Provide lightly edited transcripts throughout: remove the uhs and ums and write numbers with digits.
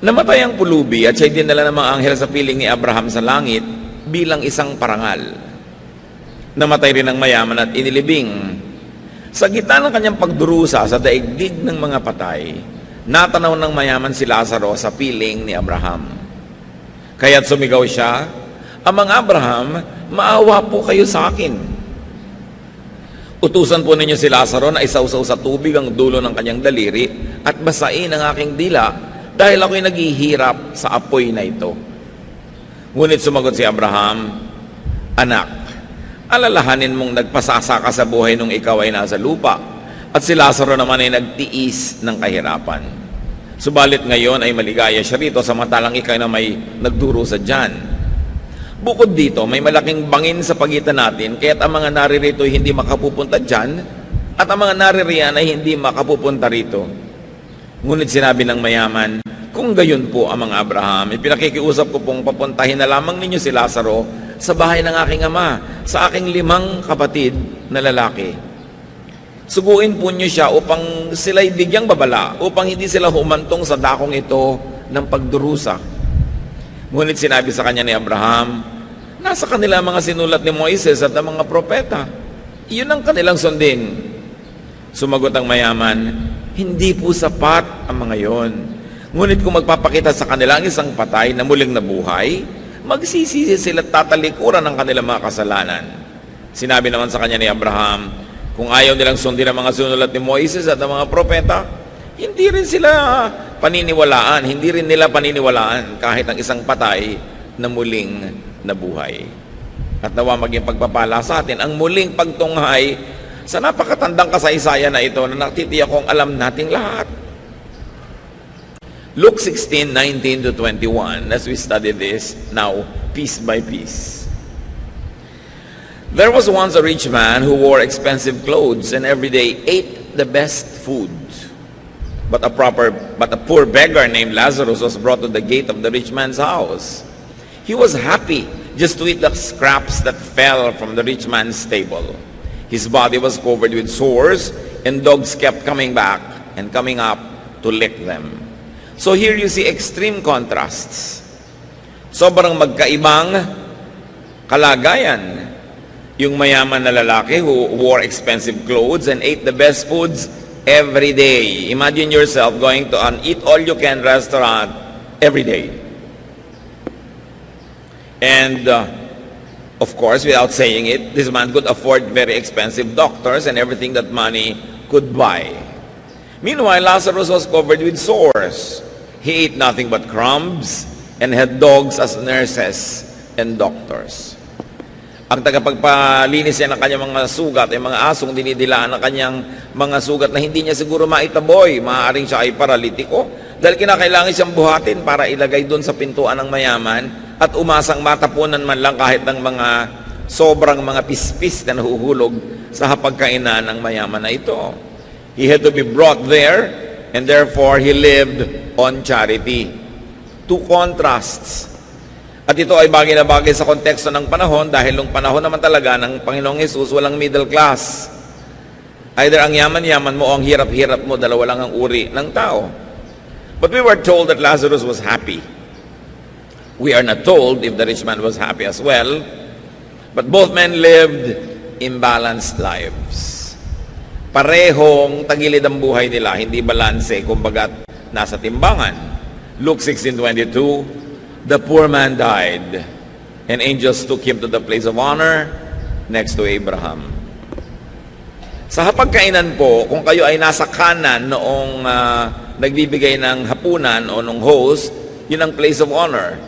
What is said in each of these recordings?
Namatay ang pulubi at siya'y dinala ng mga anghel sa piling ni Abraham sa langit bilang isang parangal. Namatay rin ang mayaman at inilibing. Sa gitna ng kanyang pagdurusa sa daigdig ng mga patay, natanaw ng mayaman si Lazaro sa piling ni Abraham. Kaya't sumigaw siya, "Amang Abraham, maawa po kayo sa akin. Utusan po ninyo si Lazaro na isawsaw sa tubig ang dulo ng kanyang daliri at basain ang aking dila dahil ako'y naghihirap sa apoy na ito." Ngunit sumagot si Abraham, "Anak, alalahanin mong nagpasasa ka sa buhay nung ikaw ay nasa lupa at si Lazaro naman ay nagtiis ng kahirapan. Subalit ngayon ay maligaya siya rito samantalang ikaw na may nagdurusa dyan. Bukod dito, may malaking bangin sa pagitan natin kaya't ang mga naririto ay hindi makapupunta dyan at ang mga naririyan ay hindi makapupunta rito." Ngunit sinabi ng mayaman, "Kung gayon po, Amang Abraham, ipinakikiusap ko pong papuntahin na lamang ninyo si Lazaro sa bahay ng aking ama, sa aking 5 kapatid na lalaki. Suguin po niyo siya upang sila'y bigyang babala, upang hindi sila humantong sa dakong ito ng pagdurusa." Ngunit sinabi sa kanya ni Abraham, "Nasa kanila ang mga sinulat ni Moises at ang mga propeta. Iyon ang kanilang sundin." Sumagot ang mayaman, "Hindi po sapat ang mga yon. Ngunit kung magpapakita sa kanila ang isang patay na muling nabuhay, magsisisi sila at tatalikuran ng kanilang mga kasalanan." Sinabi naman sa kanya ni Abraham, "Kung ayaw nilang sundin ang mga sinulat ni Moises at ang mga propeta, hindi rin nila paniniwalaan kahit ang isang patay na muling nabuhay." At nawa maging pagpapala sa atin ang muling pagtunghay sa napakatandang kasaysayan na ito na natitiyak kong alam nating lahat. Luke 16:19-21, as we study this now, piece by piece. "There was once a rich man who wore expensive clothes and every day ate the best food. But a poor beggar named Lazarus was brought to the gate of the rich man's house. He was happy just to eat the scraps that fell from the rich man's table. His body was covered with sores, and dogs kept coming back and coming up to lick them." So here you see extreme contrasts. Sobrang magkaibang kalagayan. Yung mayaman na lalaki who wore expensive clothes and ate the best foods every day. Imagine yourself going to an eat-all-you-can restaurant every day. And of course, without saying it, this man could afford very expensive doctors and everything that money could buy. Meanwhile, Lazarus was covered with sores. He ate nothing but crumbs and had dogs as nurses and doctors. Ang tagapagpalinis niya ng kanyang mga sugat ay mga asong dinidilaan ng kanyang mga sugat na hindi niya siguro maitaboy. Maaaring siya ay paralitiko dahil kinakailangan siyang buhatin para ilagay doon sa pintuan ng mayaman at umasang matapunan man lang kahit ng mga sobrang mga pispis na nahuhulog sa hapagkainan ng mayaman na ito. He had to be brought there and therefore he lived on charity. Two contrasts. At ito ay bagay na bagay sa konteksto ng panahon dahil nung panahon naman talaga ng Panginoong Hesus, walang middle class. Either ang yaman-yaman mo o ang hirap-hirap mo, dalawa lang ang uri ng tao. But we were told that Lazarus was happy. We are not told if the rich man was happy as well, but both men lived imbalanced lives. Parehong tagilid ang buhay nila, hindi balanse, kumbaga nasa timbangan. Luke 16:22, "The poor man died, and angels took him to the place of honor next to Abraham." Sa hapagkainan po, kung kayo ay nasa kanan noong nagbibigay ng hapunan o nung host, yun ang place of honor.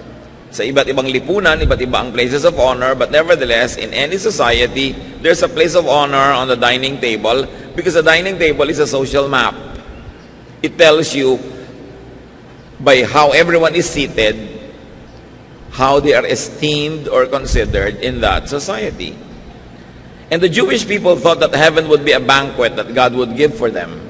Sa iba't ibang lipunan, iba't iba ang places of honor, but nevertheless, in any society, there's a place of honor on the dining table because the dining table is a social map. It tells you by how everyone is seated, how they are esteemed or considered in that society. And the Jewish people thought that heaven would be a banquet that God would give for them.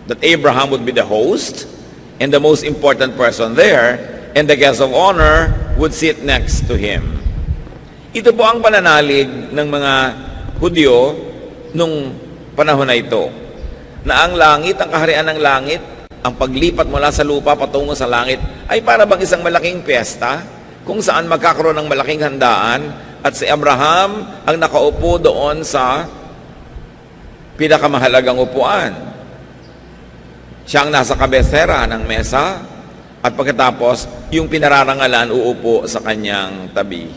That Abraham would be the host and the most important person there, and the guest of honor would sit next to him. Ito po ang pananalig ng mga Hudyo nung panahon na ito, na ang langit, ang kaharian ng langit, ang paglipat mula sa lupa patungo sa langit ay para bang isang malaking piyesta kung saan magkakaroon ng malaking handaan at si Abraham ang nakaupo doon sa pinakamahalagang upuan. Siya ang nasa kabesera ng mesa at pagkatapos yung pinararangalan uupo sa kanyang tabi.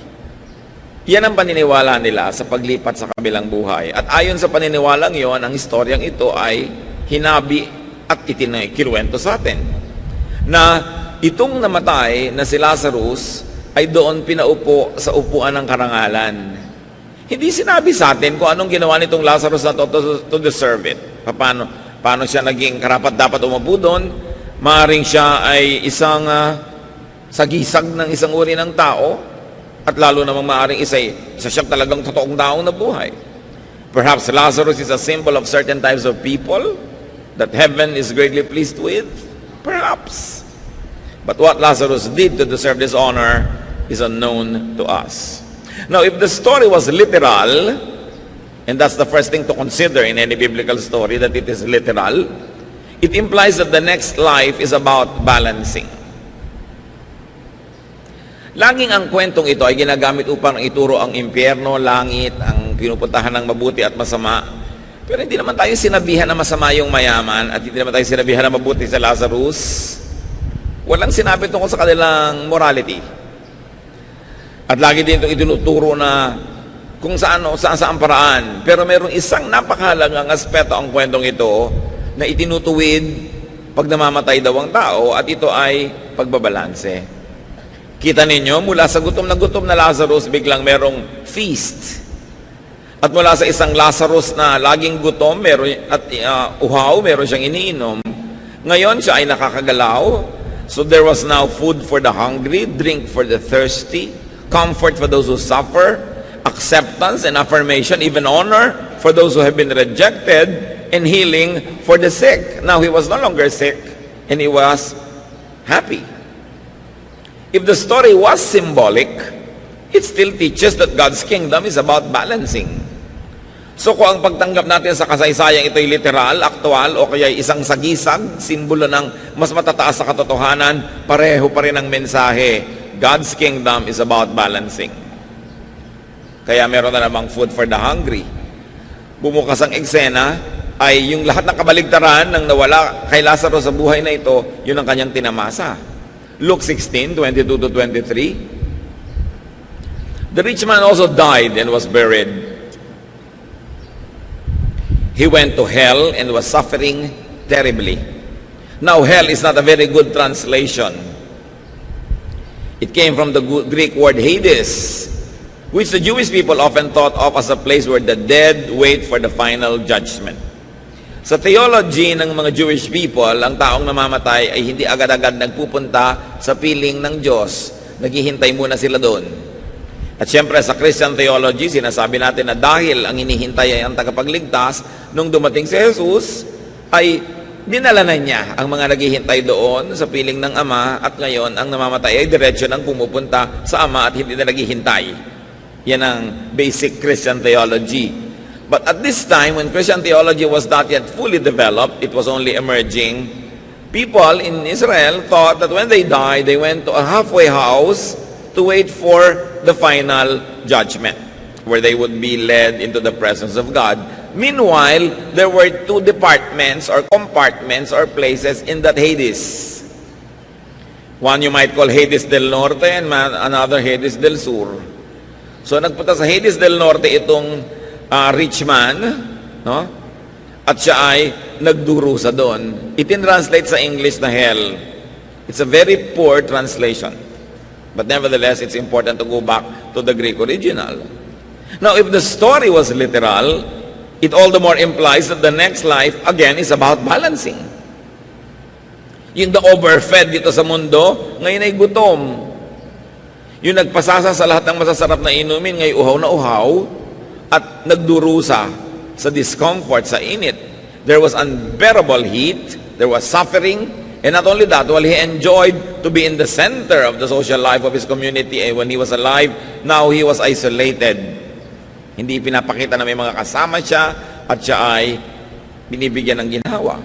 Yan ang paniniwala nila sa paglipat sa kabilang buhay. At ayon sa paniniwalang yon, ang historyang ito ay hinabi at itinaikiruwento sa atin na itong namatay na si Lazarus ay doon pinaupo sa upuan ng karangalan. Hindi sinabi sa atin kung anong ginawa nitong Lazarus na to deserve it. Paano siya naging karapat dapat umupo doon? Maaring siya ay isang sagisag ng isang uri ng tao at lalo namang maaring isa siya talagang totoong taong nabuhay. Perhaps Lazarus is a symbol of certain types of people that heaven is greatly pleased with. Perhaps. But what Lazarus did to deserve this honor is unknown to us. Now, if the story was literal, and that's the first thing to consider in any biblical story, that it is literal, it implies that the next life is about balancing. Laging ang kwentong ito ay ginagamit upang ituro ang impyerno, langit, ang pinupuntahan ng mabuti at masama. Pero hindi naman tayo sinabihan na masama yung mayaman at hindi naman tayo sinabihan na mabuti sa Lazarus. Walang sinabi tungkol sa kanilang morality. At lagi din itong itinuturo na kung saan paraan. Pero mayroong isang napakahalagang aspeto ang kwentong ito na itinutuwid pag namamatay daw ang tao at ito ay pagbabalanse. Kita ninyo, mula sa gutom na Lazarus, biglang merong feast. At mula sa isang Lazarus na laging gutom at uhaw, meron siyang iniinom. Ngayon, siya ay nakakagalaw. So there was now food for the hungry, drink for the thirsty, comfort for those who suffer, acceptance and affirmation, even honor for those who have been rejected, and healing for the sick. Now, he was no longer sick, and he was happy. If the story was symbolic, it still teaches that God's kingdom is about balancing. So kung ang pagtanggap natin sa kasaysayang ito'y literal, aktual, o kaya isang sagisag, simbolo ng mas matataas sa katotohanan, pareho pa rin ang mensahe. God's kingdom is about balancing. Kaya meron na namang food for the hungry. Bumukas ang eksena, ay yung lahat ng kabaligtaran ng nawala kay Lazarus sa buhay na ito, yun ang kanyang tinamasa. Luke 16:22-23. The rich man also died and was buried. He went to hell and was suffering terribly. Now, hell is not a very good translation. It came from the Greek word Hades, which the Jewish people often thought of as a place where the dead wait for the final judgment. Sa theology ng mga Jewish people, ang taong namamatay ay hindi agad-agad nagpupunta sa piling ng Diyos. Naghihintay muna sila doon. At siyempre sa Christian theology, sinasabi natin na dahil ang hinihintay ay ang tagapagligtas, nung dumating si Jesus, ay dinala na niya ang mga naghihintay doon sa piling ng Ama, at ngayon ang namamatay ay diretsyo nang pumupunta sa Ama at hindi na naghihintay. Yan ang basic Christian theology. But at this time, when Christian theology was not yet fully developed, it was only emerging, people in Israel thought that when they died, they went to a halfway house to wait for the final judgment, where they would be led into the presence of God. Meanwhile, there were two departments or compartments or places in that Hades. One you might call Hades del Norte and another Hades del Sur. So nagpunta sa Hades del Norte itong rich man, no? At siya ay nagdurusa doon. Itin-translate sa English na hell. It's a very poor translation. But nevertheless, it's important to go back to the Greek original. Now, if the story was literal, it all the more implies that the next life, again, is about balancing. Yung the overfed dito sa mundo, ngayon ay gutom. Yung nagpasasa sa lahat ng masasarap na inumin, ngayon uhaw na uhaw, at nagdurusa sa discomfort, sa init. There was unbearable heat, there was suffering, and not only that, while he enjoyed to be in the center of the social life of his community, and when he was alive, now he was isolated. Hindi pinapakita na may mga kasama siya, at siya ay binibigyan ng ginhawa.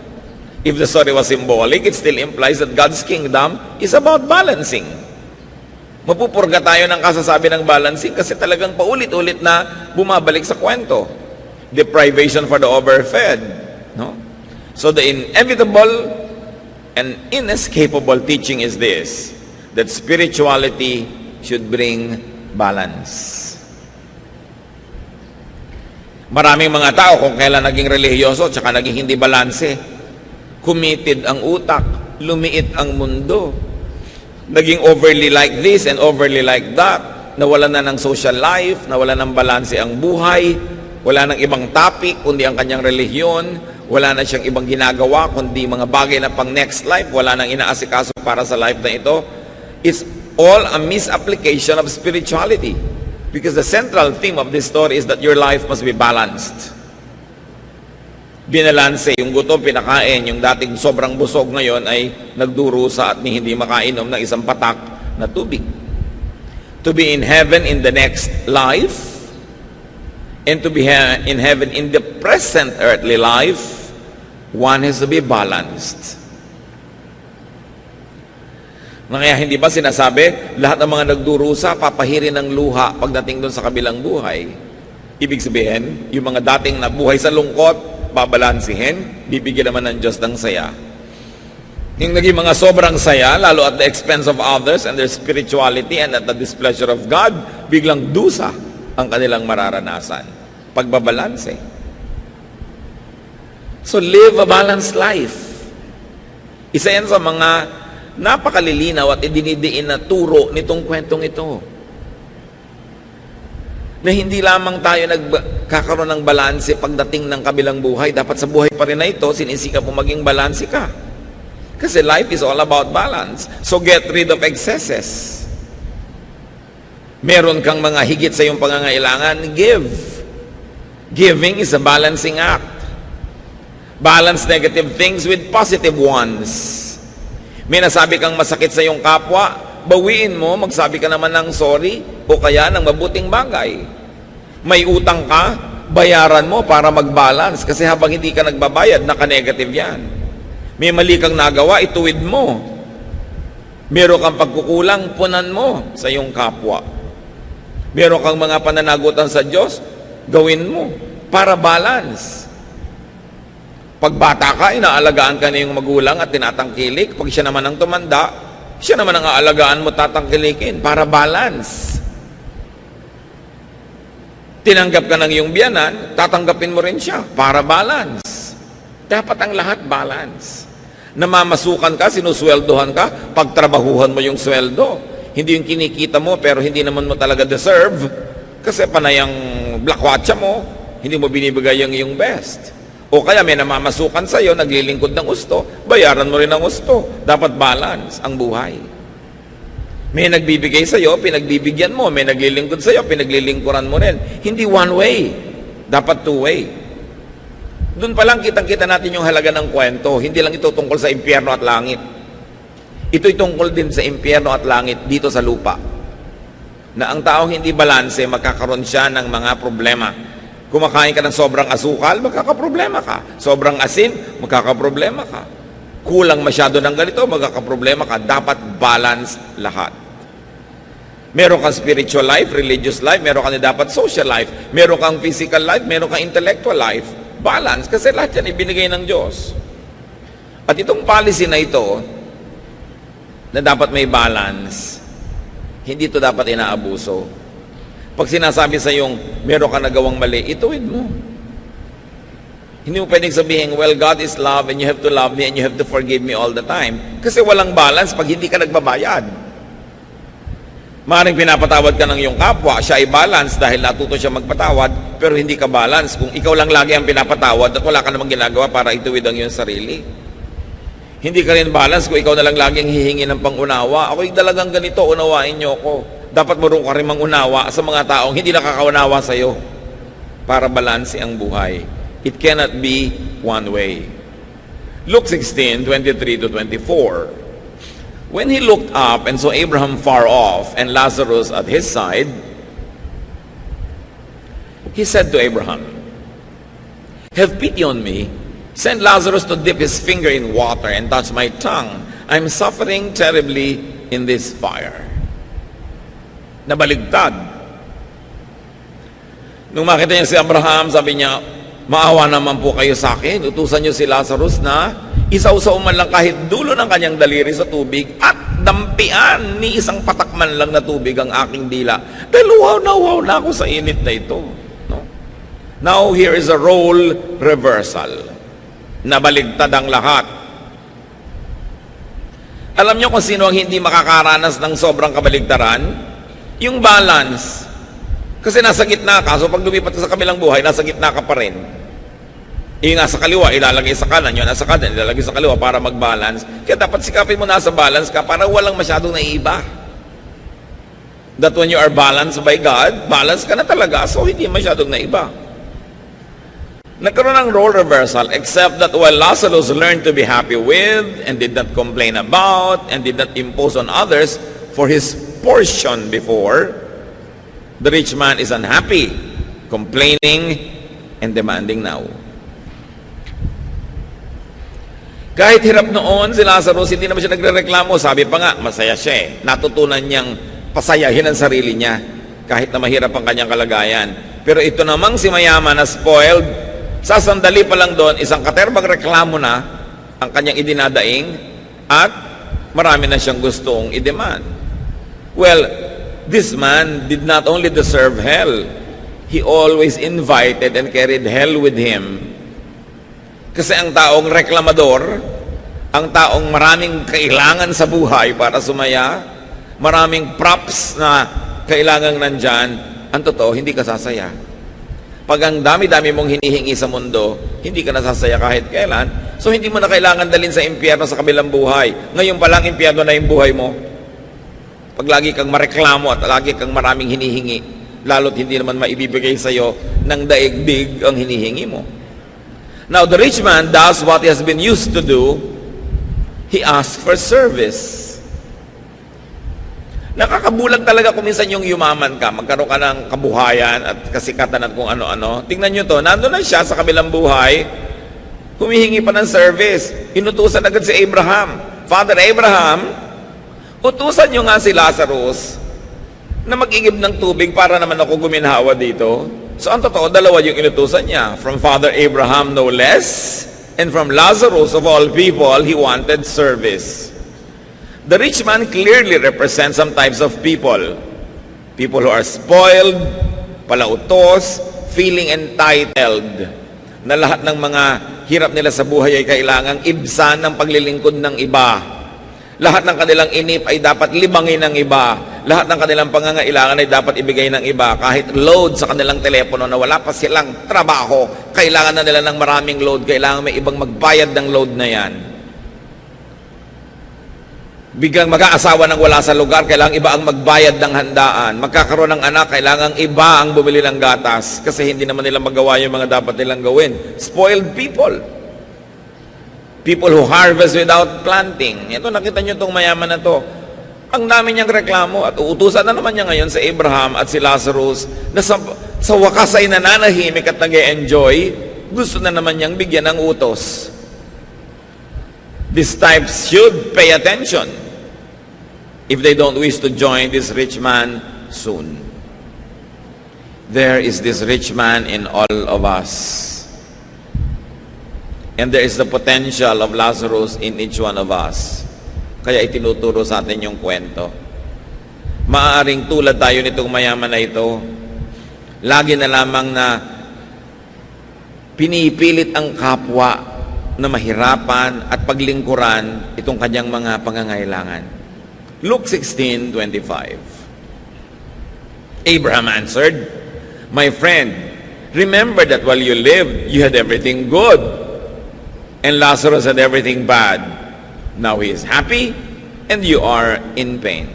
If the story was symbolic, it still implies that God's kingdom is about balancing. Mapupurga tayo ng kasasabi ng balancing kasi talagang paulit-ulit na bumabalik sa kwento. Deprivation for the overfed. No? So the inevitable and inescapable teaching is this, that spirituality should bring balance. Maraming mga tao kung kailan naging relihiyoso tsaka naging hindi balanse. Committed ang utak, lumiit ang mundo. Naging overly like this and overly like that. Nawala na ng social life, nawala ng balanse ang buhay, wala ng ibang topic kundi ang kanyang relihiyon, wala na siyang ibang ginagawa kundi mga bagay na pang next life, wala nang inaasikaso para sa life na ito. It's all a misapplication of spirituality. Because the central theme of this story is that your life must be balanced. Binalanse, yung gutom pinakain, yung dating sobrang busog ngayon ay nagdurusa at hindi makainom ng isang patak na tubig. To be in heaven in the next life, and to be in heaven in the present earthly life, one has to be balanced. Kaya hindi ba sinasabi, lahat ng mga nagdurusa, papahirin ng luha pagdating doon sa kabilang buhay? Ibig sabihin, yung mga dating nabuhay sa lungkot, babalansihin, bibigyan naman ng Diyos ng saya. Yung naging mga sobrang saya, lalo at the expense of others and their spirituality and at the displeasure of God, biglang dusa ang kanilang mararanasan. Pagbabalanse. So live a balanced life. Isa yan sa mga napakalilinaw at idinidiin na turo nitong kwentong ito. Na hindi lamang tayo nagkakaroon ng balanse pagdating ng kabilang buhay. Dapat sa buhay pa rin na ito, sinisikap mo maging balanse ka. Kasi life is all about balance. So get rid of excesses. Meron kang mga higit sa iyong pangangailangan, give. Giving is a balancing act. Balance negative things with positive ones. May nasabi kang masakit sa iyong kapwa, bawiin mo, magsabi ka naman ng sorry o kaya ng mabuting bagay. May utang ka, bayaran mo para mag-balance kasi habang hindi ka nagbabayad, naka-negative yan. May mali kang nagawa, ituwid mo. Meron kang pagkukulang, punan mo sa iyong kapwa. Meron kang mga pananagutan sa Diyos, gawin mo para balance. Pag bata ka, inaalagaan ka na yung magulang at tinatangkilik. Pag siya naman ang tumanda, siya naman ang aalagaan mo, tatangkilikin para balance. Tinanggap ka ng iyong biyanan, tatanggapin mo rin siya para balance. Dapat ang lahat balance. Namamasukan ka, sinusweldohan ka, pagtrabahuhan mo yung sweldo. Hindi yung kinikita mo pero hindi naman mo talaga deserve kasi panay ang blakwatsa mo, hindi mo binibigay yung iyong best. O kaya may namamasukan sa'yo, naglilingkod ng gusto, bayaran mo rin ng gusto. Dapat balance ang buhay. May nagbibigay sa'yo, pinagbibigyan mo. May naglilingkod sa'yo, pinaglilingkuran mo rin. Hindi one way. Dapat two way. Doon pa lang kitang-kita natin yung halaga ng kwento. Hindi lang ito tungkol sa impyerno at langit. Ito'y tungkol din sa impyerno at langit dito sa lupa. Na ang taong hindi balanse, magkakaroon siya ng mga problema. Kumakain ka ng sobrang asukal, magkakaproblema ka. Sobrang asin, magkakaproblema ka. Kulang masyado ng ganito, magkakaproblema ka. Dapat balance lahat. Meron kang spiritual life, religious life, meron kang dapat social life, meron kang physical life, meron kang intellectual life. Balance, kasi lahat yan ibinigay ng Diyos. At itong policy na ito, na dapat may balance, hindi ito dapat inaabuso. Pag sinasabi sa yung meron ka nagawang mali, ituwid mo. Hindi mo pwedeng sabihin, well, God is love and you have to love me and you have to forgive me all the time. Kasi walang balance pag hindi ka nagbabayad. Maaaring pinapatawad ka ng iyong kapwa, siya ay balance dahil natuto siya magpatawad, pero hindi ka balance kung ikaw lang lagi ang pinapatawad at wala ka namang ginagawa para ituwid ang iyong sarili. Hindi ka rin balance kung ikaw na lang laging hihingi ng pangunawa. Ako'y talagang ganito, unawain niyo ako. Dapat marunong ka rin mangunawa sa mga taong hindi nakakaunawa sa iyo para balanse ang buhay. It cannot be one way. Luke 16:23-24. When he looked up and saw Abraham far off and Lazarus at his side, he said to Abraham, "Have pity on me, Send Lazarus to dip his finger in water and touch my tongue. I'm suffering terribly in this fire. Nabaligtad. Nung makita niya si Abraham, sabi niya, maawa naman po kayo sa akin. Utusan niyo si Lazarus na isaw-saw man lang kahit dulo ng kanyang daliri sa tubig at dampian ni isang patakman lang na tubig ang aking dila. Dahil wow na ako sa init na ito. No? Now, here is a role reversal. Nabaligtad ang lahat. Alam niyo kung sino ang hindi makakaranas ng sobrang kabaligtaran? Yung balance. Kasi nasa gitna ka, so pag lumipat ka sa kabilang buhay, nasa gitna ka pa rin. Yung nasa kaliwa, ilalagay sa kanan. Yung nasa kanan, ilalagay sa kaliwa para mag-balance. Kaya dapat sikapin mo nasa balance ka para walang masyadong naiiba. That when you are balanced by God, balance ka na talaga, so hindi masyadong naiba. Nagkaroon ng role reversal, except that while Lazarus learned to be happy with and did not complain about and did not impose on others for his portion before, the rich man is unhappy, complaining, and demanding now. Kahit hirap noon si Lazarus, hindi naman siya nagrereklamo. Sabi pa nga, masaya siya eh. Natutunan niyang pasayahin ang sarili niya kahit na mahirap ang kanyang kalagayan. Pero ito namang si mayaman na spoiled, sa sandali pa lang doon, isang katerbang reklamo na ang kanyang idinadaing at marami na siyang gustong i-demand. Well, this man did not only deserve hell, he always invited and carried hell with him. Kasi ang taong reklamador, ang taong maraming kailangan sa buhay para sumaya, maraming props na kailangang nandyan, ang totoo, hindi ka sasaya. Pag ang dami-dami mong hinihingi sa mundo, hindi ka nasasaya kahit kailan, so hindi mo na kailangan dalhin sa impyerno sa kabilang buhay. Ngayon pa lang, impyerno na yung buhay mo. Pag lagi kang mareklamo at lagi kang maraming hinihingi, lalo't hindi naman maibibigay sa'yo ng daigdig ang hinihingi mo. Now, the rich man does what he has been used to do. He asks for service. Nakakabulag talaga kung minsan yung yumaman ka, magkaroon ka ng kabuhayan at kasikatan at kung ano-ano. Tingnan nyo to, nandun na siya sa kabilang buhay, humihingi pa ng service. Inutusan agad si Abraham. Father Abraham, utusan nyo nga si Lazarus na mag-igib ng tubig para naman ako guminhawa dito. So ang totoo, dalawa yung inutusan niya. From Father Abraham no less, and from Lazarus of all people, he wanted service. The rich man clearly represents some types of people. People who are spoiled, palautos, feeling entitled, na lahat ng mga hirap nila sa buhay ay kailangang ibsan ng paglilingkod ng iba. Lahat ng kanilang inip ay dapat libangin ng iba. Lahat ng kanilang pangangailangan ay dapat ibigay ng iba. Kahit load sa kanilang telepono na wala pa silang trabaho, kailangan na nila ng maraming load, kailangan may ibang magbayad ng load na yan. Biglang mag-aasawa ng wala sa lugar, kailangang iba ang magbayad ng handaan. Magkakaroon ng anak, kailangang iba ang bumili ng gatas kasi hindi naman nila magawa yung mga dapat nilang gawin. Spoiled people. People who harvest without planting. Ito, nakita nyo itong mayaman na to. Ang dami niyang reklamo at uutusan na naman niya ngayon sa Abraham at si Lazarus na sa wakas ay nananahimik at nag-e-enjoy, gusto na naman niyang bigyan ng utos. These types should pay attention if they don't wish to join this rich man soon. There is this rich man in all of us. And there is the potential of Lazarus in each one of us. Kaya itinuturo sa atin yung kwento. Maaaring tulad tayo nitong mayaman na ito, lagi na lamang na pinipilit ang kapwa na mahirapan at paglingkuran itong kanyang mga pangangailangan. Luke 16:25. Abraham answered, "My friend, remember that while you lived, you had everything good, and Lazarus had everything bad. Now he is happy, and you are in pain."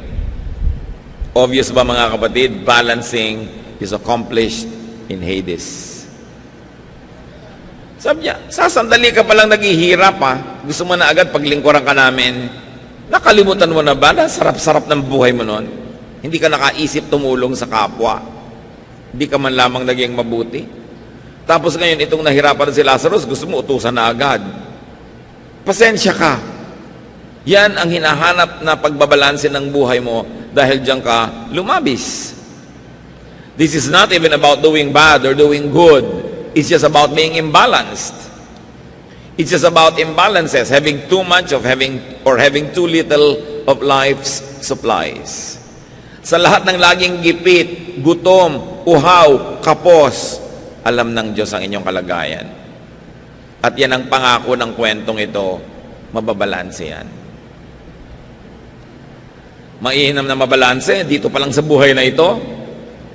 Obvious ba mga kapatid? Balancing is accomplished in Hades. Sabi niya, sasandali ka palang naghihirap ha. Gusto mo na agad paglingkuran ka namin. Nakalimutan mo na ba na sarap-sarap ng buhay mo noon? Hindi ka nakaisip tumulong sa kapwa. Hindi ka man lamang naging mabuti. Tapos ngayon, itong nahirapan si Lazarus, gusto mo utusan na agad. Pasensya ka. Yan ang hinahanap na pagbabalanse ng buhay mo dahil diyan ka lumabis. This is not even about doing bad or doing good. It's just about being imbalanced. It's just about imbalances, having too much of having too little of life's supplies. Sa lahat ng laging gipit, gutom, uhaw, kapos, alam ng Diyos ang inyong kalagayan. At yan ang pangako ng kwentong ito, mababalanse yan. Mainam na mabalanse, dito pa lang sa buhay na ito.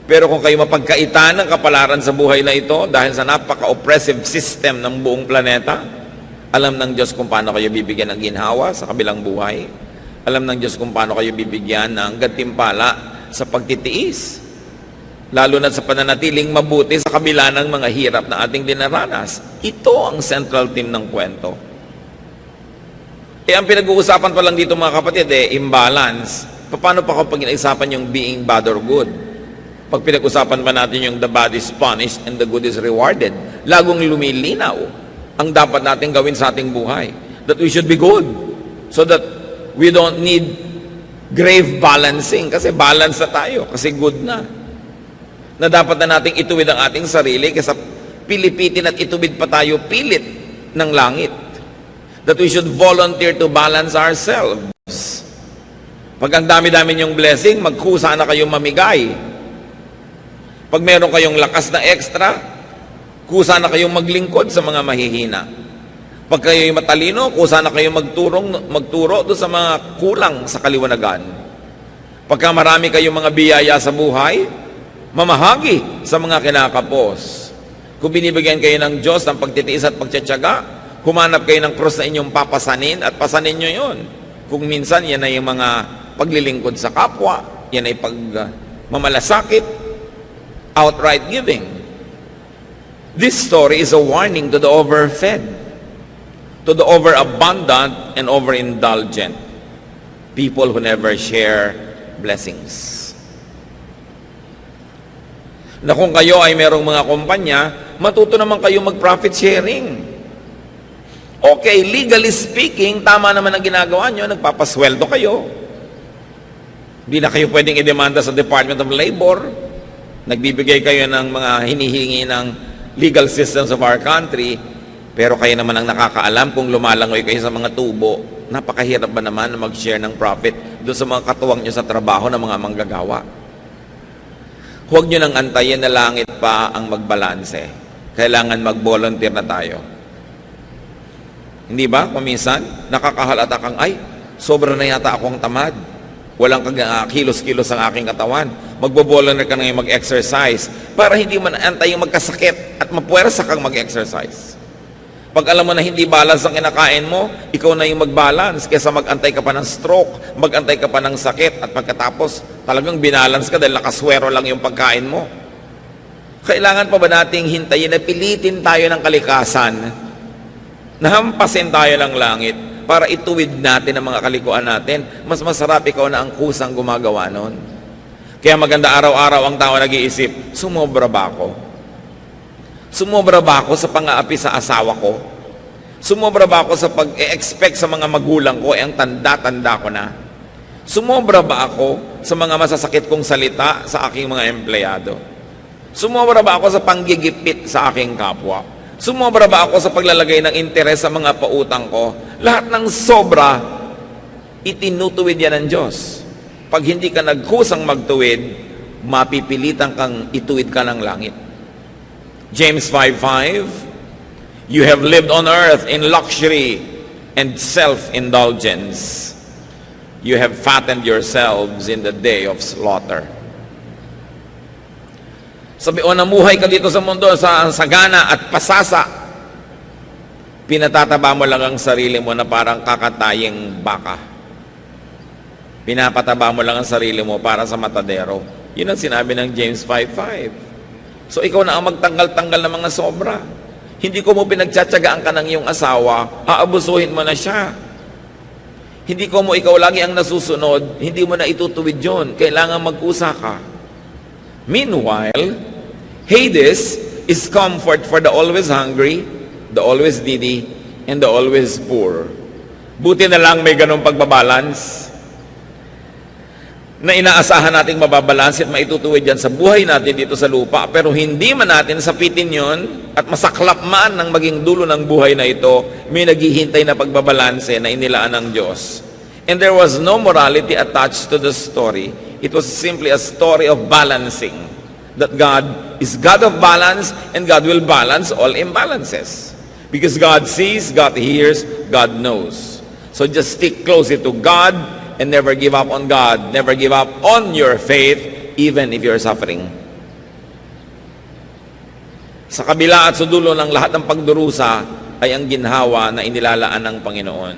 Pero kung kayo mapagkaitan ng kapalaran sa buhay na ito, dahil sa napaka-oppressive system ng buong planeta, alam ng Diyos kung paano kayo bibigyan ng ginhawa sa kabilang buhay. Alam ng Diyos kung paano kayo bibigyan ng gantimpala sa pagtitiis. Lalo na sa pananatiling mabuti sa kabila ng mga hirap na ating dinaranas. Ito ang central theme ng kwento. Ang pinag-uusapan pa lang dito mga kapatid, imbalance. Paano pa kapag pinag-uusapan yung being bad or good? Pag pinag-usapan pa natin yung the bad is punished and the good is rewarded, lagong lumilinaw ang dapat natin gawin sa ating buhay. That we should be good. So that we don't need grave balancing. Kasi balance na tayo. Kasi good na. Na dapat na nating ituwid ang ating sarili kaysa pilipitin at ituwid pa tayo pilit ng langit. That we should volunteer to balance ourselves. Pag ang dami-dami niyong blessing, magkusa na kayong mamigay. Pag meron kayong lakas na extra, kusa na kayong maglingkod sa mga mahihina. Pag kayo'y matalino, kusa na kayong magturo doon sa mga kulang sa kaliwanagan. Pagka marami kayong mga biyaya sa buhay, mamahagi sa mga kinakapos. Kung binibigyan kayo ng Diyos ng pagtitiis at pagtsatsaga, humanap kayo ng krus na inyong papasanin at pasanin nyo yun. Kung minsan, yan ay yung mga paglilingkod sa kapwa, yan ay pagmamalasakit, outright giving. This story is a warning to the overfed, to the overabundant and overindulgent, people who never share blessings. Na kung kayo ay merong mga kumpanya, matuto naman kayo mag-profit sharing. Okay, legally speaking, tama naman ang ginagawa nyo, nagpapasweldo kayo. Hindi na kayo pwedeng idemanda sa Department of Labor. Nagbibigay kayo ng mga hinihingi ng legal systems of our country, pero kayo naman ang nakakaalam kung lumalangoy kayo sa mga tubo. Napakahirap ba naman na mag-share ng profit doon sa mga katuwang nyo sa trabaho ng mga manggagawa? Huwag nyo nang antayin na langit pa ang magbalanse. Kailangan mag-volunteer na tayo. Hindi ba? Kung minsan, nakakahalata kang, ay, sobra na yata akong tamad. Walang kilos-kilos ang aking katawan. Magbo-volunteer ka na ngayon mag-exercise para hindi mo naantay yung magkasakit at mapuwersa kang mag-exercise. Pag alam mo na hindi balance ang kinakain mo, ikaw na yung mag-balance kaysa mag-antay ka pa ng stroke, mag-antay ka pa ng sakit at pagkatapos talagang binalance ka dahil nakaswero lang yung pagkain mo. Kailangan pa ba nating hintayin na pilitin tayo ng kalikasan, nahampasin tayo ng langit, para ituwid natin ang mga kalikuan natin? Mas masarap ikaw na ang kusang gumagawa nun. Kaya maganda araw-araw ang tao nag-iisip, sumobra ba ako? Sumobra ba ako sa pang-aapi sa asawa ko? Sumobra ba ako sa pag-expect sa mga magulang ko, ang tanda-tanda ko na? Sumobra ba ako sa mga masasakit kong salita sa aking mga empleyado? Sumobra ba ako sa panggigipit sa aking kapwa? Sumobra ba ako sa paglalagay ng interes sa mga pautang ko? Lahat ng sobra, itinutuwid yan ng Diyos. Pag hindi ka nagkusang magtuwid, mapipilitan kang ituwid ka ng langit. James 5:5, you have lived on earth in luxury and self-indulgence. You have fattened yourselves in the day of slaughter. Sabi, o namuhay ka dito sa mundo sa sagana at pasasa, pinatataba mo lang ang sarili mo na parang kakataying baka. Pinapataba mo lang ang sarili mo para sa matadero. Yun ang sinabi ng James 5:5. So ikaw na ang magtanggal-tanggal ng mga sobra. Hindi ko mo pinagtsatsagaan ka ng iyong asawa, aabusuhin mo na siya. Hindi ko mo ikaw lagi ang nasusunod, hindi mo na itutuwid yun. Kailangan mag-usa ka. Meanwhile, Hades is comfort for the always hungry, the always needy, and the always poor. Buti na lang may ganong pagbabalance na inaasahan nating mababalanse at maitutuwid yan sa buhay natin dito sa lupa. Pero hindi man natin sapitin yon at masaklap man ng maging dulo ng buhay na ito, may naghihintay na pagbabalanse na inilaan ng Diyos. And there was no morality attached to the story. It was simply a story of balancing. That God is God of balance, and God will balance all imbalances. Because God sees, God hears, God knows. So just stick closely to God and never give up on God. Never give up on your faith, even if you're suffering. Sa kabila at sudulo ng lahat ng pagdurusa ay ang ginhawa na inilalaan ng Panginoon.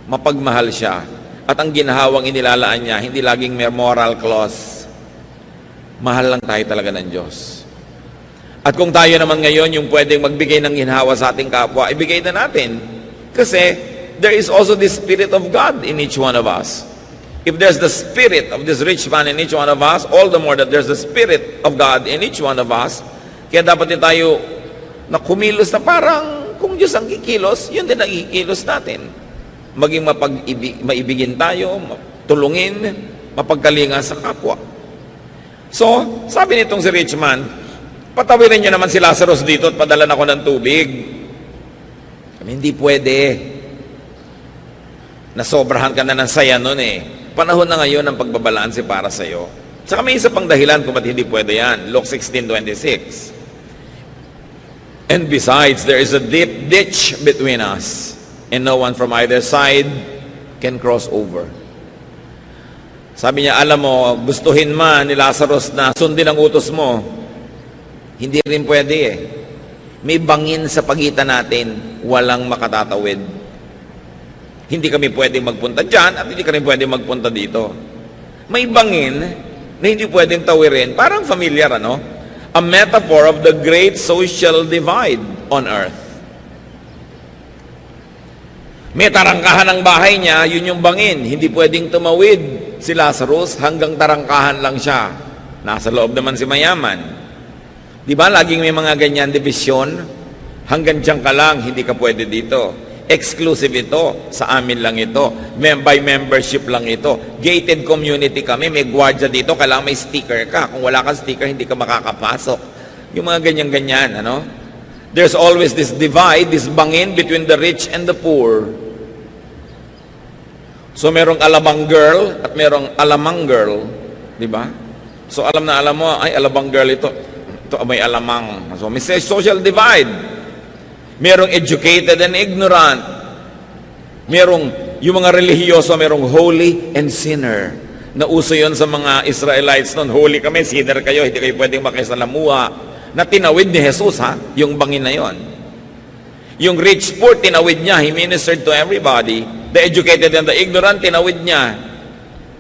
Mapagmahal siya. At ang ginhawang inilalaan niya, hindi laging may moral clause. Mahal lang tayo talaga ng Diyos. At kung tayo naman ngayon yung pwedeng magbigay ng ginhawa sa ating kapwa, ibigay na natin. Kasi there is also the Spirit of God in each one of us. If there's the Spirit of this rich man in each one of us, all the more that there's the Spirit of God in each one of us, kaya dapat din tayo na kumilos na parang kung Diyos ang kikilos, yun din ang kikilos natin. Maging maibigin tayo, tulungin, mapagkalinga sa kapwa. So, sabi nitong si rich man, patawirin niyo naman si Lazarus dito at padalan ako ng tubig. Hindi pwede. Nasobrahan ka na ng saya nun eh. Panahon na ngayon ng pagbabalanse para sa'yo. Saka may isa pang dahilan kung ba't hindi pwede yan. Luke 16:26. And besides, there is a deep ditch between us, and no one from either side can cross over. Sabi niya, alam mo, gustuhin man ni Lazarus na sundin ang utos mo, hindi rin pwede eh. May bangin sa pagitan natin, walang makatatawid. Hindi kami pwedeng magpunta dyan at hindi kami pwedeng magpunta dito. May bangin na hindi pwedeng tawirin. Parang familiar, ano? A metaphor of the great social divide on earth. May tarangkahan ng bahay niya, yun yung bangin. Hindi pwedeng tumawid si Lazarus, hanggang tarangkahan lang siya. Nasa loob naman si mayaman. Di ba laging may mga ganyan division? Hanggang dyan ka lang, hindi ka pwede dito. Exclusive ito, sa amin lang ito. By membership lang ito. Gated community kami, may gwardiya dito, kailangan may sticker ka. Kung wala kang sticker, hindi ka makakapasok. Yung mga ganyan-ganyan, ano? There's always this divide, this bangin between the rich and the poor. So merong alabang girl at merong alamang girl, di ba? So alam na alam mo, ay alabang girl ito may alamang. So may social divide. Merong educated and ignorant. Merong, yung mga relihiyoso, merong holy and sinner. Nauso yon sa mga Israelites noon. Holy kami, sinner kayo, hindi kayo pwedeng makisalamuha. Na tinawid ni Jesus, ha? Yung bangin na yon. Yung rich poor, tinawid niya. He ministered to everybody. The educated and the ignorant, tinawid niya.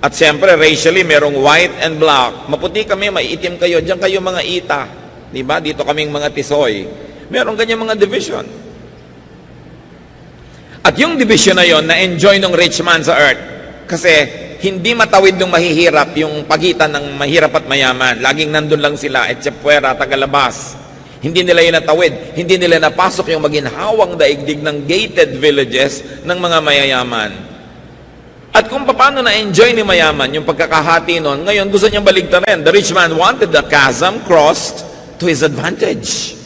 At siyempre, racially, merong white and black. Maputi kami, maiitim kayo. Diyan kayo mga ita. Diba? Dito kaming mga tisoy. Merong ganyan mga division. At yung division na yon, na-enjoy ng rich man sa earth. Kasi hindi matawid ng mahihirap yung pagitan ng mahirap at mayaman. Laging nandun lang sila, etchepuera, tagalabas. Hindi nila yun natawid. Hindi nila napasok yung maginhawang daigdig ng gated villages ng mga mayayaman. At kung paano na-enjoy ni mayaman yung pagkakahati nun, ngayon gusto niyang baligtarin. The rich man wanted the chasm crossed to his advantage.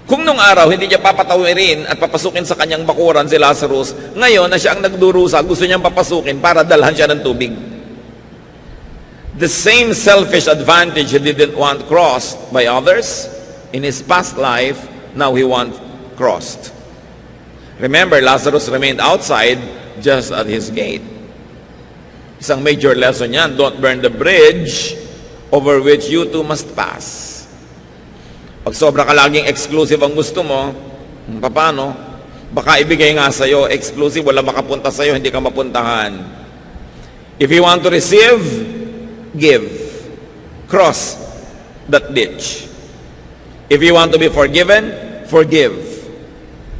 Kung nung araw, hindi niya papatawirin at papasukin sa kanyang bakuran si Lazarus, ngayon na siya ang nagdurusa, gusto niyang papasukin para dalhan siya ng tubig. The same selfish advantage he didn't want crossed by others in his past life, now he wants crossed. Remember, Lazarus remained outside just at his gate. Isang major lesson yan, don't burn the bridge over which you too must pass. Pag sobra ka laging exclusive ang gusto mo, paano? Baka ibigay nga sa'yo, exclusive, wala makapunta sa'yo, hindi ka mapuntahan. If you want to receive, give. Cross that ditch. If you want to be forgiven, forgive.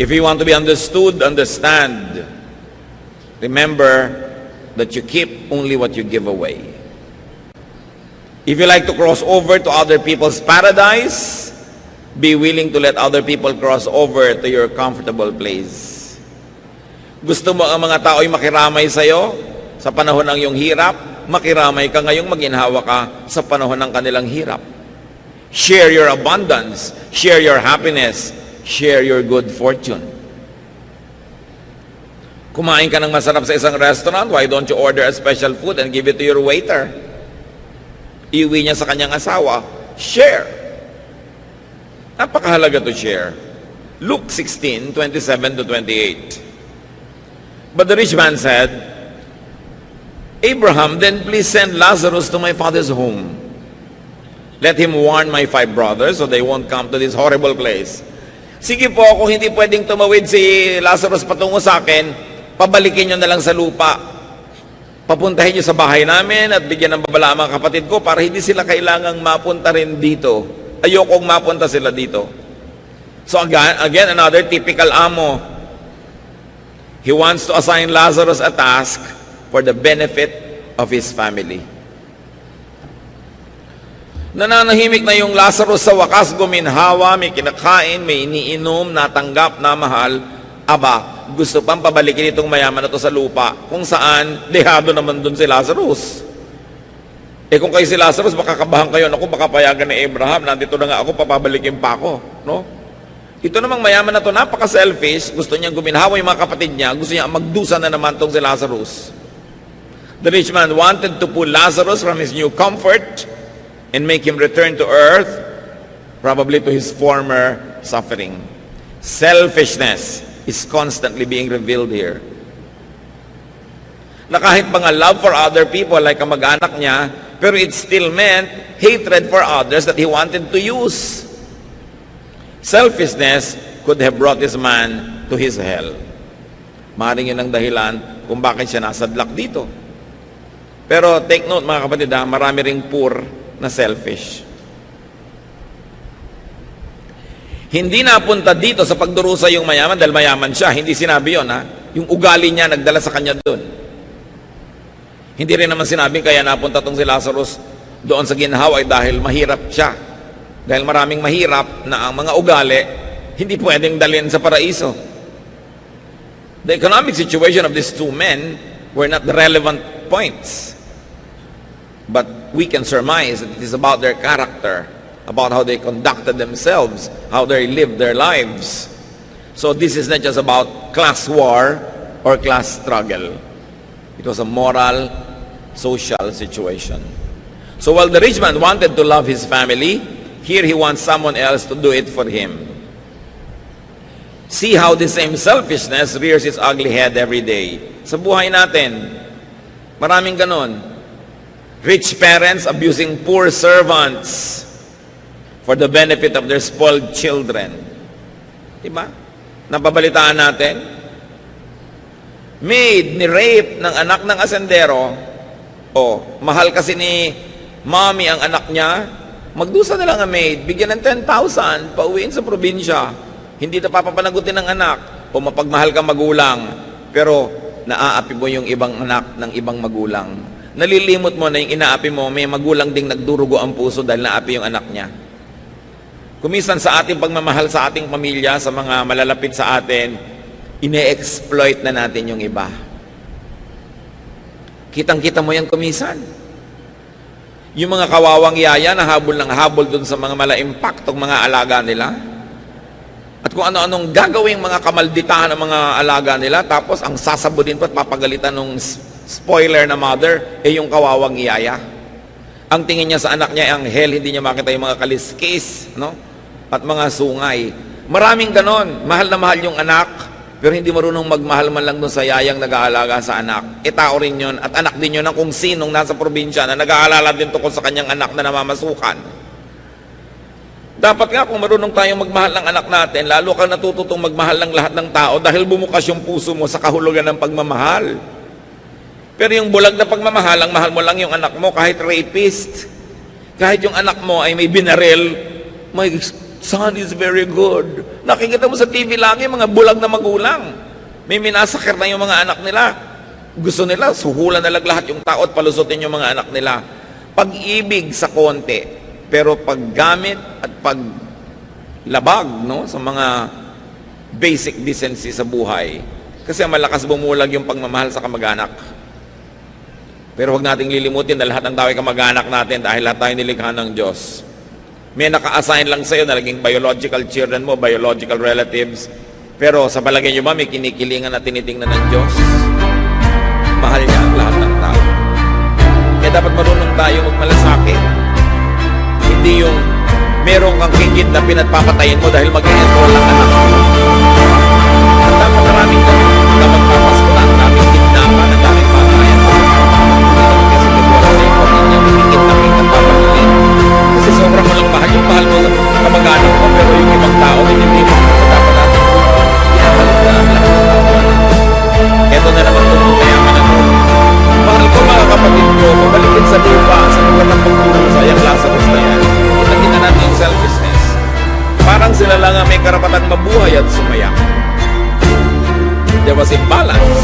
If you want to be understood, understand. Remember that you keep only what you give away. If you like to cross over to other people's paradise, Be willing to let other people cross over to your comfortable place. Gusto mo ang mga tao'y makiramay sa'yo sa panahon ng iyong hirap, makiramay ka ngayong maginhawa ka sa panahon ng kanilang hirap. Share your abundance, share your happiness, share your good fortune. Kumain ka ng masarap sa isang restaurant, why don't you order a special food and give it to your waiter? Iuwi niya sa kanyang asawa, share. Napakahalaga to share. Luke 16:27-28. But the rich man said, Abraham, then please send Lazarus to my father's home. Let him warn my 5 brothers so they won't come to this horrible place. Sige po, kung hindi pwedeng tumawid si Lazarus patungo sa akin, pabalikin nyo na lang sa lupa. Papuntahin nyo sa bahay namin at bigyan ng babala ang mga kapatid ko para hindi sila kailangang mapunta rin dito. Ayokong mapunta sila dito. So again, another typical amo. He wants to assign Lazarus a task for the benefit of his family. Nananahimik na yung Lazarus sa wakas, guminhawa, may kinakain, may iniinom, natanggap, na mahal. Aba, gusto pang pabalikin itong mayaman na to sa lupa, kung saan dehado naman dun si Lazarus. Kung kayo si Lazarus, baka kabahan kayo, naku, baka payagan ni Abraham, nandito na nga ako, papabalikin pa ako. No? Ito namang mayaman na to, napaka-selfish, gusto niyang guminhawa yung mga kapatid niya, gusto niya magdusa na naman tong si Lazarus. The rich man wanted to pull Lazarus from his new comfort and make him return to earth, probably to his former suffering. Selfishness is constantly being revealed here. Na kahit mga love for other people like kamag-anak niya, pero it still meant hatred for others that he wanted to use. Selfishness could have brought this man to his hell. Maaaring yun ang dahilan kung bakit siya nasadlak dito. Pero take note mga kapatid, marami ring poor na selfish. Hindi napunta dito sa pagdurusa yung mayaman dahil mayaman siya. Hindi sinabi yun. Yung ugali niya nagdala sa kanya doon. Hindi rin naman sinabing kaya napunta tong si Lazarus doon sa ginhawa dahil mahirap siya. Dahil maraming mahirap na ang mga ugali hindi pwedeng dalhin sa paraiso. The economic situation of these 2 men were not the relevant points. But we can surmise that it is about their character, about how they conducted themselves, how they lived their lives. So this is not just about class war or class struggle. It was a moral, social situation. So while the rich man wanted to love his family, here he wants someone else to do it for him. See how the same selfishness rears its ugly head every day. Sa buhay natin, maraming ganon. Rich parents abusing poor servants for the benefit of their spoiled children. Diba? Napabalitaan natin. Maid ni rape ng anak ng asendero. Mahal kasi ni mommy ang anak niya. Magdusa na lang ang maid, bigyan ng 10,000, pauwiin sa probinsya. Hindi na papapanagutin ng anak. O mapagmahal ka magulang, pero naaapi mo yung ibang anak ng ibang magulang. Nalilimot mo na yung inaapi mo, may magulang ding nagdurugo ang puso dahil naapi yung anak niya. Kumisan sa ating pagmamahal sa ating pamilya, sa mga malalapit sa atin, ine-exploit na natin yung iba. Kitang-kita mo yan kumisan. Yung mga kawawang yaya na habol ng habol dun sa mga mala-impactong mga alaga nila. At kung ano-anong gagawing mga kamalditahan ng mga alaga nila, tapos ang sasabudin pa at papagalitan ng spoiler na mother, yung kawawang yaya. Ang tingin niya sa anak niya ay anghel, hindi niya makita yung mga kaliskis, no? At mga sungay. Maraming ganon. Mahal na mahal yung anak, pero hindi marunong magmahal man lang dun sa yayang nag-aalaga sa anak. Tao rin yun, at anak din yun ng kung sinong nasa probinsya na nag-aalala din tungkol sa kanyang anak na namamasukan. Dapat nga kung marunong tayong magmahal ng anak natin, lalo kang natututong magmahal ng lahat ng tao dahil bumukas yung puso mo sa kahulugan ng pagmamahal. Pero yung bulag na pagmamahal, ang mahal mo lang yung anak mo kahit rapist. Kahit yung anak mo ay may binaril, my son is very good. Nakikita mo sa TV lagi, mga bulag na magulang. May minasakir na yung mga anak nila. Gusto nila, suhulan na lang lahat yung tao at palusutin yung mga anak nila. Pag-ibig sa konti, pero paggamit at labag, no, sa mga basic decency sa buhay. Kasi malakas bumulag yung pagmamahal sa kamag-anak. Pero huwag nating lilimutin na lahat ng tao ay kamag-anak natin dahil lahat tayo nilikha ng Diyos. May naka-assign lang sa'yo na naging biological children mo, biological relatives. Pero sa palagay nyo ba, may kinikilingan na tinitingnan ng Diyos? Mahal niya ang lahat ng tao. Kaya dapat marunong tayo magmalasakit. Hindi yung merong kang kikid na pinagpapatayin mo dahil mag-enroll ang anak mo. Ang dapat maraming na magpapasulan, daming kidnapan, ang daming patayan. Kasi nagwala sa ikaw, hindi niya kikid na pinagpapatayin. Kasi sobrang walang mahal yung mahal mo sa kamag-anak mo, pero yung ibang tao, hindi mo dapat natin. Pinabalik na ang lahat ng tao. Ito na naman kung mayaman na mo. Mahal ko mga kapatid ko, pabalikin sa lupa, sa lugar ng pagkukusa, yung Lazarus na yan. Nakita natin yung selfishness. Parang sila lang ang may karapatang mabuhay at sumaya. There was imbalance.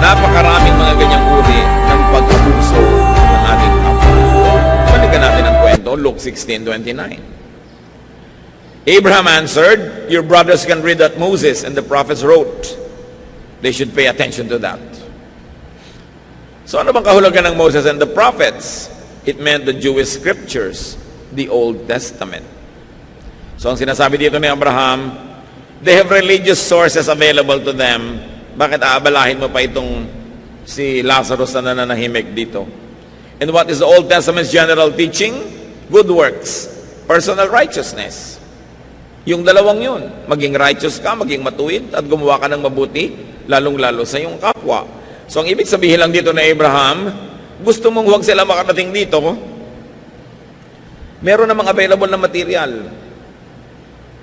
Napakaraming mga ganyang uri ng pag-abuso ng ating kapwa. Balikan natin ang kwento, Luke 16:29. Abraham answered, "Your brothers can read that Moses and the prophets wrote. They should pay attention to that." So ano bang kahulugan ng Moses and the prophets? It meant the Jewish scriptures, the Old Testament. So ang sinasabi dito ni Abraham, they have religious sources available to them. Bakit aabalahin mo pa itong si Lazarus na nananahimik dito? And what is the Old Testament's general teaching? Good works, personal righteousness. Yung dalawang yun, maging righteous ka, maging matuwid, at gumawa ka ng mabuti, lalong-lalo sa iyong kapwa. So ang ibig sabihin lang dito na Abraham, gusto mong huwag sila makarating dito, meron namang available na material.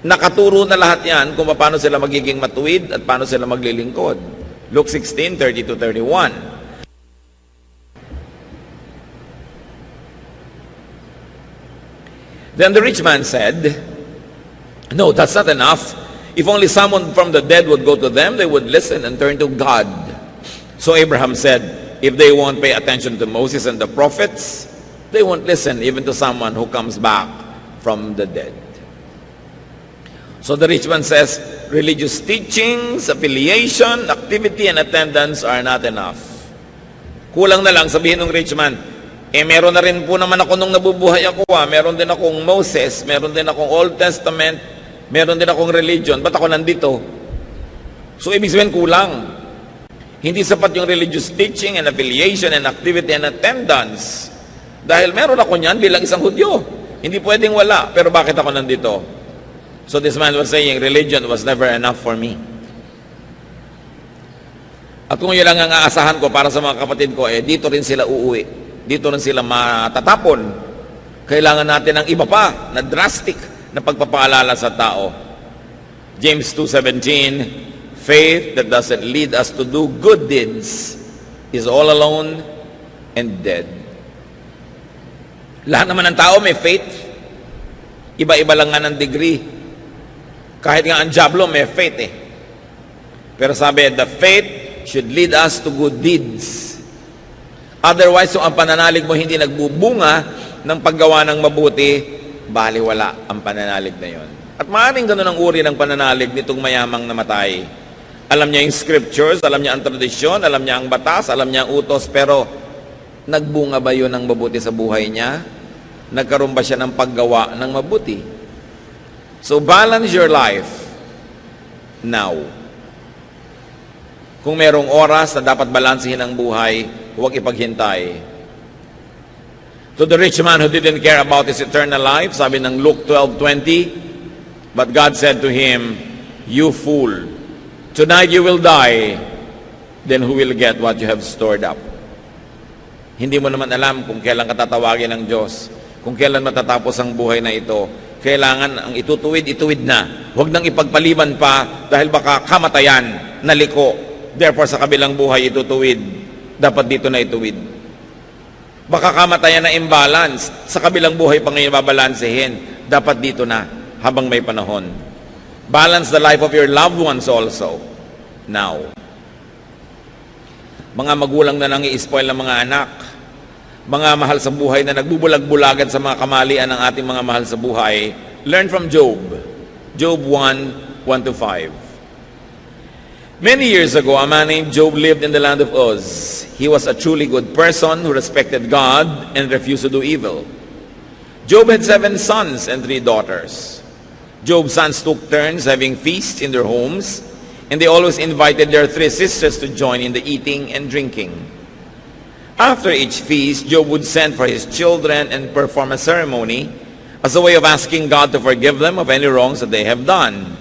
Nakaturo na lahat yan kung paano sila magiging matuwid at paano sila maglilingkod. Luke 16:30-31. Then the rich man said, "No, that's not enough. If only someone from the dead would go to them, they would listen and turn to God." So Abraham said, if they won't pay attention to Moses and the prophets, they won't listen even to someone who comes back from the dead. So the rich man says, religious teachings, affiliation, activity, and attendance are not enough. Kulang na lang, sabihin ng rich man, meron na rin po naman ako nung nabubuhay ako. Meron din akong Moses, meron din akong Old Testament, meron din akong religion. Ba't ako nandito? So ibig sabihin kulang. Hindi sapat yung religious teaching and affiliation and activity and attendance. Dahil meron ako niyan bilang isang Hudyo. Hindi pwedeng wala. Pero bakit ako nandito? So this man was saying, religion was never enough for me. At kung yun lang ang aasahan ko para sa mga kapatid ko, dito rin sila uuwi. Dito rin sila matatapon. Kailangan natin ng iba pa na drastic na pagpapaalala sa tao. James 2:17, faith that doesn't lead us to do good deeds is all alone and dead. Lahat naman ng tao may faith. Iba-iba lang nga ng degree. Kahit nga ang Diablo may faith eh. Pero sabi, the faith should lead us to good deeds. Otherwise, kung ang pananalig mo hindi nagbubunga ng paggawa ng mabuti, baliwala ang pananalig na yon. At maaaring ganun ang uri ng pananalig nitong mayamang namatay. Alam niya yung scriptures, alam niya ang tradisyon, alam niya ang batas, alam niya ang utos, pero nagbunga ba yun ng mabuti sa buhay niya? Nagkaroon ba siya ng paggawa ng mabuti? So balance your life now. Kung merong oras na dapat balansehin ang buhay, huwag ipaghintay. To the rich man who didn't care about his eternal life, sabi ng Luke 12:20, but God said to him, "You fool, tonight you will die, then who will get what you have stored up?" Hindi mo naman alam kung kailan katatawagin ng Diyos, kung kailan matatapos ang buhay na ito. Kailangan ang itutuwid, ituwid na. Huwag nang ipagpaliban pa dahil baka kamatayan, naliko. Therefore, sa kabilang buhay itutuwid. Dapat dito na ituwid. Baka kamatayan na imbalance. Sa kabilang buhay pa ngayon babalansehin. Dapat dito na habang may panahon. Balance the life of your loved ones also. Now. Mga magulang na nang i-spoil ng mga anak. Mga mahal sa buhay na nagbubulag-bulagan sa mga kamalian ng ating mga mahal sa buhay, learn from Job. Job 1, 1 to 5. Many years ago, a man named Job lived in the land of Uz. He was a truly good person who respected God and refused to do evil. Job had 7 sons and 3 daughters. Job's sons took turns having feasts in their homes, and they always invited their 3 sisters to join in the eating and drinking. After each feast, Job would send for his children and perform a ceremony as a way of asking God to forgive them of any wrongs that they have done.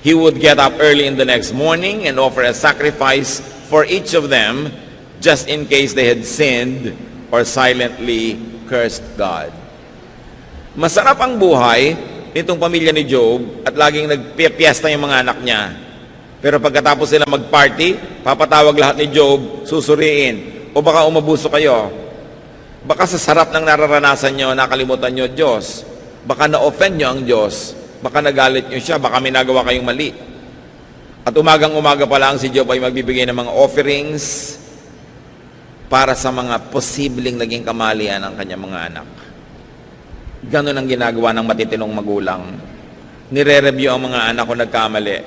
He would get up early in the next morning and offer a sacrifice for each of them, just in case they had sinned or silently cursed God. Masarap ang buhay nitong pamilya ni Job at laging nagpipiesta yung mga anak niya. Pero pagkatapos sila mag-party, papatawag lahat ni Job, susuriin, o baka umabuso kayo. Baka sa sarap ng nararanasan nyo, nakalimutan nyo Diyos. Baka na-offend nyo ang Diyos. Baka nagalit nyo siya. Baka may nagawa kayong mali. At umagang-umaga pa lang si Job ay magbibigay ng mga offerings para sa mga posibleng naging kamalian ng kanyang mga anak. Ganon ang ginagawa ng matitinong magulang. Nire-review ang mga anak kung nagkamali.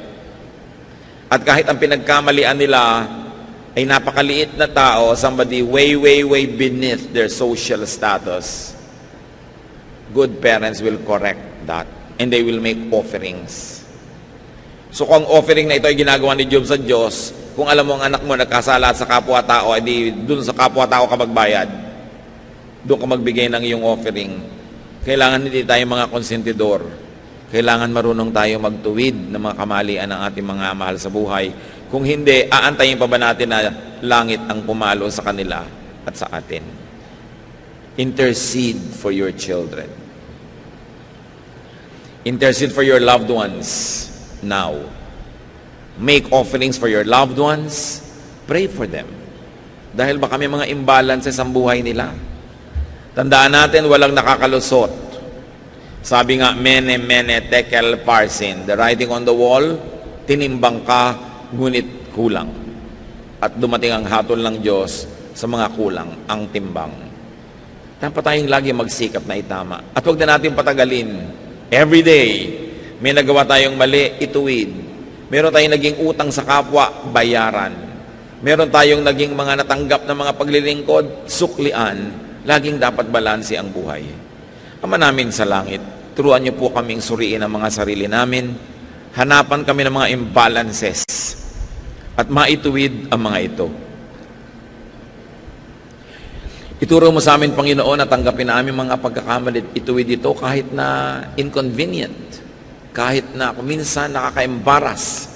At kahit ang pinagkamalian nila ay napakaliit na tao, somebody way, way, way beneath their social status, good parents will correct that and they will make offerings. So kung offering na ito ay ginagawa ni Job sa Diyos, kung alam mo ang anak mo nagkasala sa kapwa-tao, edi dun sa kapwa-tao ka magbayad. Doon ka magbigay ng iyong offering. Kailangan hindi tayo mga konsentidor. Kailangan marunong tayo magtuwid ng mga kamalian ng ating mga mahal sa buhay. Kung hindi, aantayin pa ba natin na langit ang pumalo sa kanila at sa atin? Intercede for your children. Intercede for your loved ones now. Make offerings for your loved ones. Pray for them. Dahil baka may mga imbalances ang buhay nila. Tandaan natin, walang nakakalusot. Sabi nga, mene, mene, tekel, parsin. The writing on the wall, tinimbang ka, ngunit kulang. At dumating ang hatol ng Diyos sa mga kulang, ang timbang. Dapat tayong lagi magsikap na itama. At huwag na natin patagalin. Every day, may nagawa tayong mali, ituwid. Meron tayong naging utang sa kapwa, bayaran. Meron tayong naging mga natanggap na mga paglilingkod, suklian. Laging dapat balanse ang buhay. Ama namin sa langit, turuan niyo po kaming suriin ang mga sarili namin. Hanapan kami ng mga imbalances at maituwid ang mga ito. Ituro mo sa amin, Panginoon, at tanggapin namin mga pagkakamali. Ituwid ito kahit na inconvenient, kahit na minsan nakaka-embarrass.